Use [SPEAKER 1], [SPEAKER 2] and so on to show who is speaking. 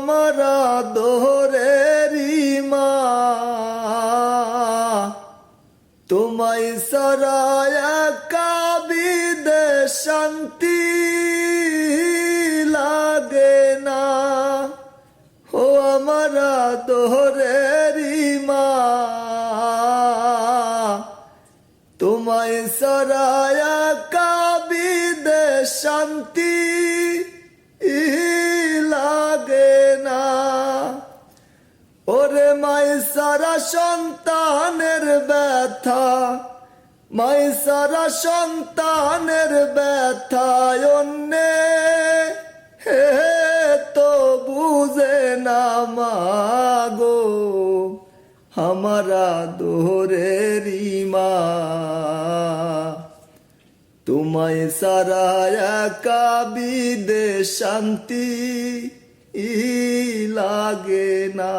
[SPEAKER 1] আমারা দোহরেরি মা, তোমায় সরায়া কাবিদে শান্তি লাগে না। ও আমারা দোহরেরি মা, তোমায় সরায়া কাবিদে শান্তি লাগে না। ওরে মাই সারা সন্তানের ব্যথা, মাই সারা সন্তানের ব্যথা অন্যে হে তো বুঝে না মাগো, আমারা দোহরেরি মা। তোমায় সারায়া কাবিদে শান্তি লাগে না।